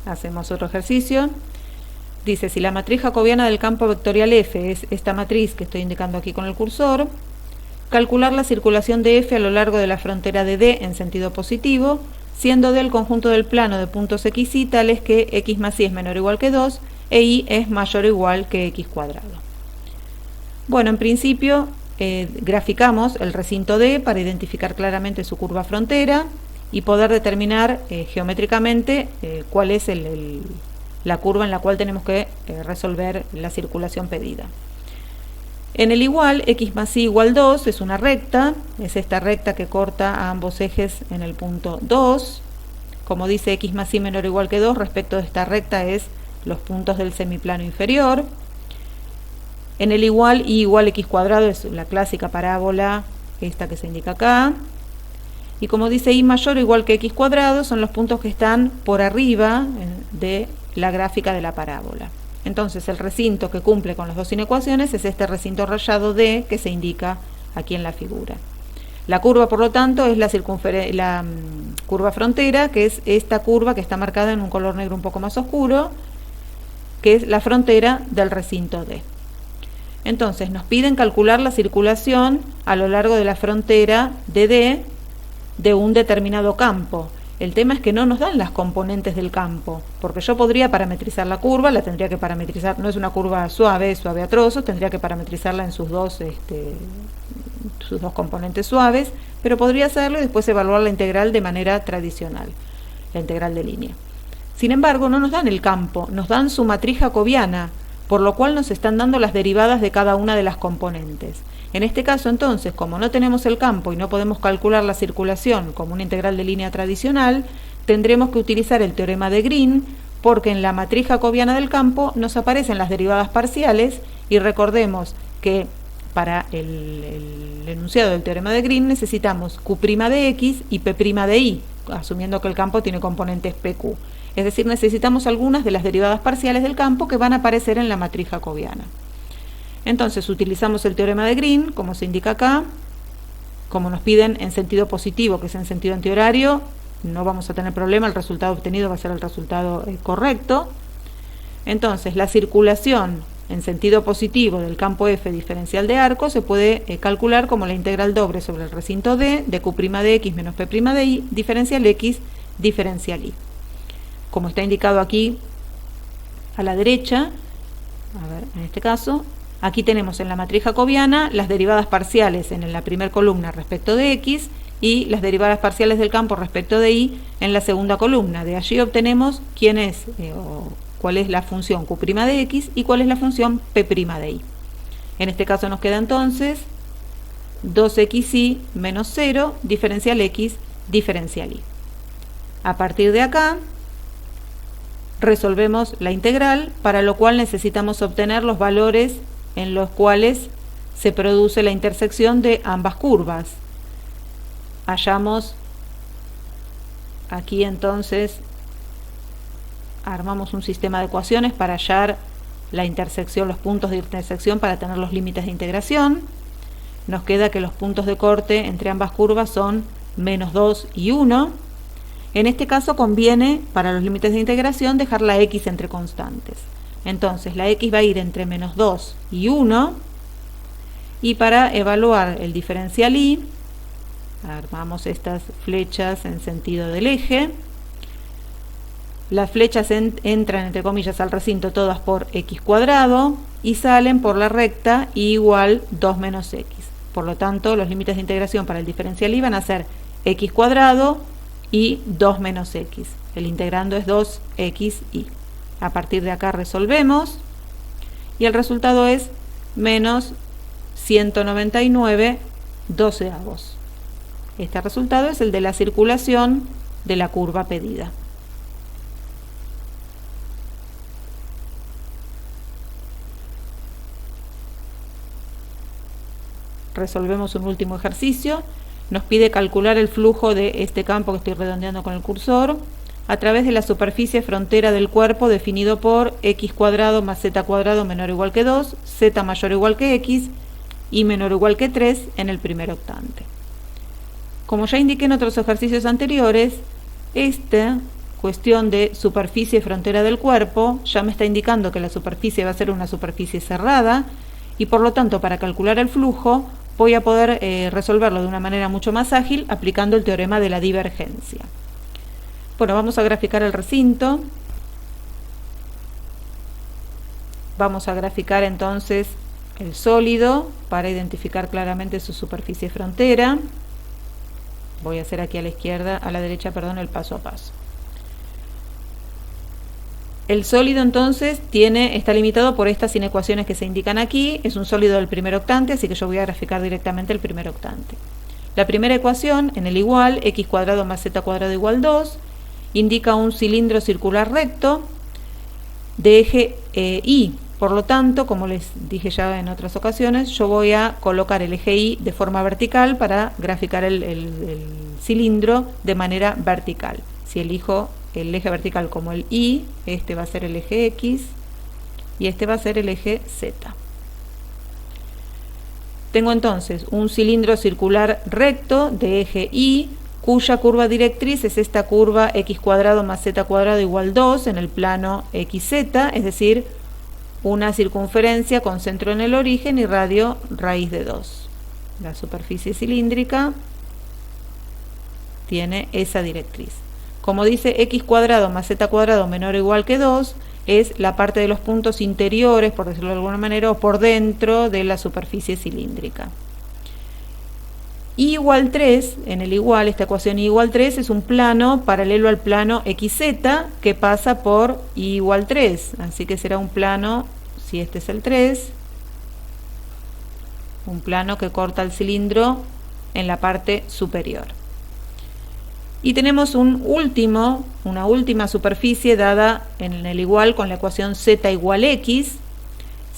Hacemos otro ejercicio. Dice, si la matriz jacobiana del campo vectorial F es esta matriz que estoy indicando aquí con el cursor, calcular la circulación de F a lo largo de la frontera de D en sentido positivo, siendo D el conjunto del plano de puntos x y tales que x más y es menor o igual que 2 e y es mayor o igual que x cuadrado. Bueno, en principio graficamos el recinto D para identificar claramente su curva frontera y poder determinar geométricamente cuál es la curva en la cual tenemos que resolver la circulación pedida. En el igual, x más y igual 2 es una recta, es esta recta que corta a ambos ejes en el punto 2. Como dice x más y menor o igual que 2, respecto de esta recta es los puntos del semiplano inferior. En el igual, y igual x cuadrado es la clásica parábola, esta que se indica acá. Y como dice y mayor o igual que x cuadrado, son los puntos que están por arriba de la gráfica de la parábola. Entonces el recinto que cumple con las dos inecuaciones es este recinto rayado D que se indica aquí en la figura. La curva, por lo tanto, es la curva frontera, que es esta curva que está marcada en un color negro un poco más oscuro, que es la frontera del recinto D. Entonces nos piden calcular la circulación a lo largo de la frontera de D de un determinado campo. El tema es que no nos dan las componentes del campo, porque yo podría parametrizar la curva, la tendría que parametrizar, no es una curva suave a trozos, tendría que parametrizarla en sus dos componentes suaves, pero podría hacerlo y después evaluar la integral de manera tradicional, la integral de línea. Sin embargo, no nos dan el campo, nos dan su matriz jacobiana, por lo cual nos están dando las derivadas de cada una de las componentes. En este caso, entonces, como no tenemos el campo y no podemos calcular la circulación como una integral de línea tradicional, tendremos que utilizar el teorema de Green, porque en la matriz jacobiana del campo nos aparecen las derivadas parciales, y recordemos que para el enunciado del teorema de Green necesitamos Q' de X y P' de Y, asumiendo que el campo tiene componentes PQ. Es decir, necesitamos algunas de las derivadas parciales del campo que van a aparecer en la matriz jacobiana. Entonces utilizamos el teorema de Green, como se indica acá. Como nos piden en sentido positivo, que es en sentido antihorario, no vamos a tener problema, el resultado obtenido va a ser el resultado correcto. Entonces la circulación en sentido positivo del campo F diferencial de arco se puede calcular como la integral doble sobre el recinto D de Q' de X menos P' de Y diferencial X diferencial Y. Como está indicado aquí a la derecha, a ver, en este caso, aquí tenemos en la matriz jacobiana las derivadas parciales en la primera columna respecto de X y las derivadas parciales del campo respecto de Y en la segunda columna. De allí obtenemos quién es cuál es la función Q' de X y cuál es la función P' de Y. En este caso nos queda entonces 2xy menos 0 diferencial X diferencial Y. A partir de acá resolvemos la integral, para lo cual necesitamos obtener los valores en los cuales se produce la intersección de ambas curvas. Hallamos aquí entonces, armamos un sistema de ecuaciones para hallar la intersección, los puntos de intersección para tener los límites de integración. Nos queda que los puntos de corte entre ambas curvas son menos 2 y 1. En este caso conviene, para los límites de integración, dejar la x entre constantes. Entonces la x va a ir entre menos 2 y 1, y para evaluar el diferencial y, armamos estas flechas en sentido del eje. Las flechas entran, entre comillas, al recinto todas por x cuadrado y salen por la recta y igual 2 menos x. Por lo tanto, los límites de integración para el diferencial y van a ser x cuadrado y 2 menos x. El integrando es 2xy. A partir de acá resolvemos y el resultado es menos 199/12. Este resultado es el de la circulación de la curva pedida. Resolvemos un último ejercicio. Nos pide calcular el flujo de este campo que estoy redondeando con el cursor a través de la superficie frontera del cuerpo definido por x cuadrado más z cuadrado menor o igual que 2, z mayor o igual que x y menor o igual que 3 en el primer octante. Como ya indiqué en otros ejercicios anteriores, esta cuestión de superficie frontera del cuerpo, ya me está indicando que la superficie va a ser una superficie cerrada y por lo tanto para calcular el flujo voy a poder resolverlo de una manera mucho más ágil aplicando el teorema de la divergencia. Bueno, vamos a graficar el recinto. Vamos a graficar entonces el sólido para identificar claramente su superficie frontera. Voy a hacer aquí a la derecha, el paso a paso. El sólido entonces está limitado por estas inecuaciones que se indican aquí. Es un sólido del primer octante, así que yo voy a graficar directamente el primer octante. La primera ecuación, en el igual, x cuadrado más z cuadrado igual 2, indica un cilindro circular recto de eje Y. Por lo tanto, como les dije ya en otras ocasiones, yo voy a colocar el eje Y de forma vertical para graficar el cilindro de manera vertical. Si elijo el eje vertical como el Y, este va a ser el eje X y este va a ser el eje Z. Tengo entonces un cilindro circular recto de eje Y, cuya curva directriz es esta curva x cuadrado más z cuadrado igual 2 en el plano XZ, es decir, una circunferencia con centro en el origen y radio raíz de 2. La superficie cilíndrica tiene esa directriz. Como dice x cuadrado más z cuadrado menor o igual que 2, es la parte de los puntos interiores, por decirlo de alguna manera, o por dentro de la superficie cilíndrica. Y igual 3, en el igual, esta ecuación y igual 3 es un plano paralelo al plano XZ que pasa por y igual 3, así que será un plano, si este es el 3, un plano que corta el cilindro en la parte superior. Y tenemos una última superficie dada en el igual con la ecuación z igual x.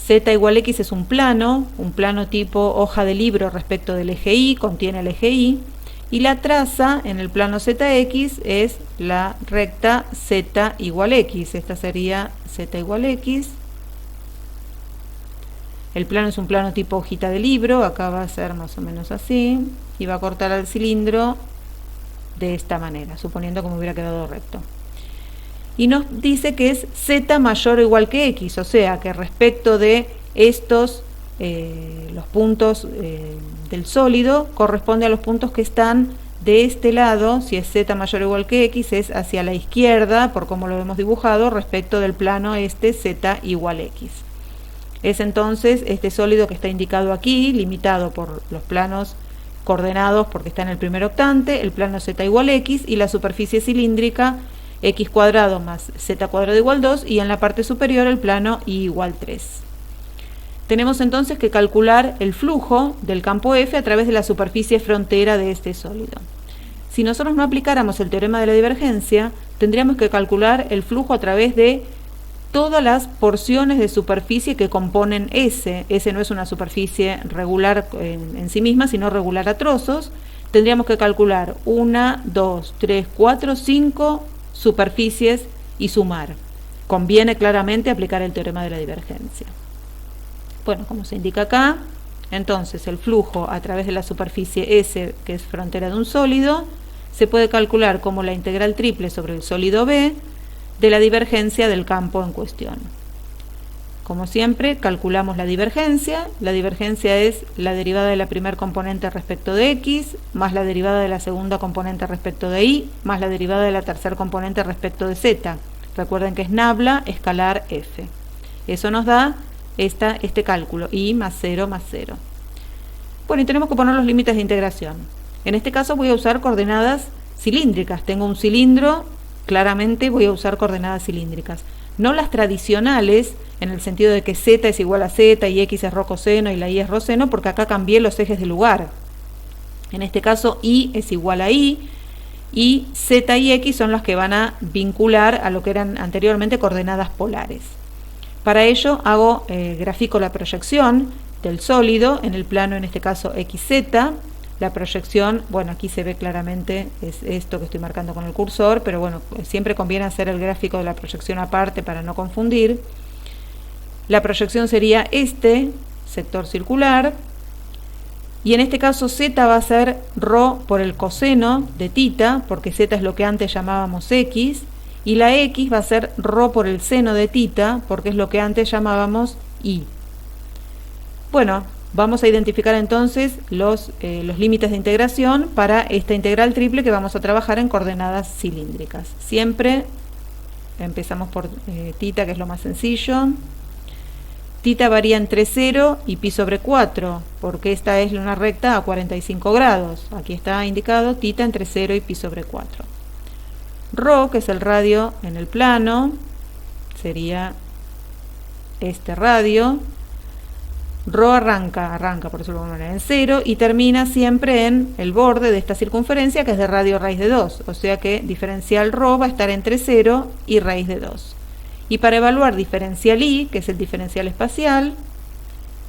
Z igual x es un plano tipo hoja de libro respecto del eje Y, contiene el eje Y, y la traza en el plano zx es la recta z igual x. Esta sería z igual x. El plano es un plano tipo hojita de libro, acá va a ser más o menos así, y va a cortar al cilindro de esta manera, suponiendo que me hubiera quedado recto. Y nos dice que es z mayor o igual que x, o sea que respecto de estos, los puntos del sólido, corresponde a los puntos que están de este lado. Si es z mayor o igual que x, es hacia la izquierda, por como lo hemos dibujado, respecto del plano z igual x. Es entonces este sólido que está indicado aquí, limitado por los planos coordenados porque está en el primer octante, el plano z igual x y la superficie cilíndrica x cuadrado más z cuadrado igual 2 y en la parte superior el plano y igual 3. Tenemos entonces que calcular el flujo del campo F a través de la superficie frontera de este sólido. Si nosotros no aplicáramos el teorema de la divergencia, tendríamos que calcular el flujo a través de todas las porciones de superficie que componen S. S no es una superficie regular en sí misma, sino regular a trozos. Tendríamos que calcular 1, 2, 3, 4, 5 superficies y sumar. Conviene claramente aplicar el teorema de la divergencia. Bueno, como se indica acá, entonces el flujo a través de la superficie S, que es frontera de un sólido, se puede calcular como la integral triple sobre el sólido B de la divergencia del campo en cuestión. Como siempre, calculamos la divergencia. La divergencia es la derivada de la primera componente respecto de x, más la derivada de la segunda componente respecto de y, más la derivada de la tercera componente respecto de z. Recuerden que es nabla escalar f. Eso nos da este cálculo, y más 0 más 0. Bueno, y tenemos que poner los límites de integración. En este caso voy a usar coordenadas cilíndricas. Tengo un cilindro, claramente voy a usar coordenadas cilíndricas. No las tradicionales, en el sentido de que z es igual a z y x es rho coseno y la y es rho seno, porque acá cambié los ejes de lugar. En este caso y es igual a y z y x son las que van a vincular a lo que eran anteriormente coordenadas polares. Para ello grafico la proyección del sólido en el plano, en este caso xz. La proyección, bueno, aquí se ve claramente, es esto que estoy marcando con el cursor, pero bueno, siempre conviene hacer el gráfico de la proyección aparte para no confundir. La proyección sería este sector circular, y en este caso z va a ser rho por el coseno de tita, porque z es lo que antes llamábamos x, y la X va a ser ρ por el seno de tita, porque es lo que antes llamábamos I. Bueno, vamos a identificar entonces los límites de integración para esta integral triple que vamos a trabajar en coordenadas cilíndricas. Siempre empezamos por tita, que es lo más sencillo. Tita varía entre 0 y pi sobre 4, porque esta es una recta a 45 grados. Aquí está indicado tita entre 0 y pi sobre 4. Rho, que es el radio en el plano, sería este radio. Rho arranca, por decirlo de alguna manera, en 0 y termina siempre en el borde de esta circunferencia, que es de radio raíz de 2. O sea que diferencial Rho va a estar entre 0 y raíz de 2. Y para evaluar diferencial I, que es el diferencial espacial,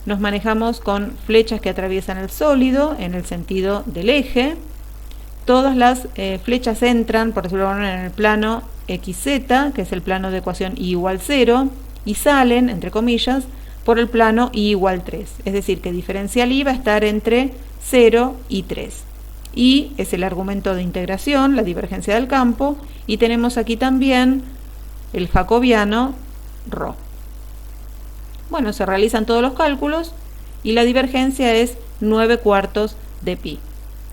nos manejamos con flechas que atraviesan el sólido en el sentido del eje. Todas las flechas entran, por decirlo de alguna manera, en el plano XZ, que es el plano de ecuación I igual 0, y salen, entre comillas, por el plano I igual 3. Es decir, que diferencial I va a estar entre 0 y 3. I es el argumento de integración, la divergencia del campo, y tenemos aquí también el jacobiano ρ. Bueno, se realizan todos los cálculos y la divergencia es 9/4 de pi.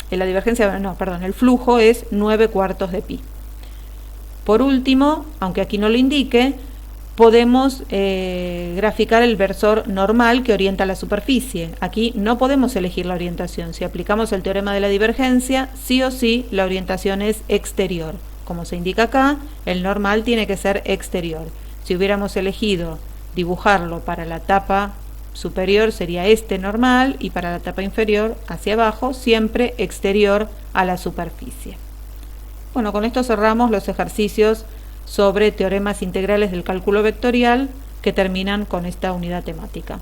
El flujo es 9/4 de pi. Por último, aunque aquí no lo indique, podemos graficar el versor normal que orienta la superficie. Aquí no podemos elegir la orientación. Si aplicamos el teorema de la divergencia, sí o sí la orientación es exterior. Como se indica acá, el normal tiene que ser exterior. Si hubiéramos elegido dibujarlo para la tapa superior sería este normal, y para la tapa inferior hacia abajo siempre exterior a la superficie. Bueno, con esto cerramos los ejercicios sobre teoremas integrales del cálculo vectorial que terminan con esta unidad temática.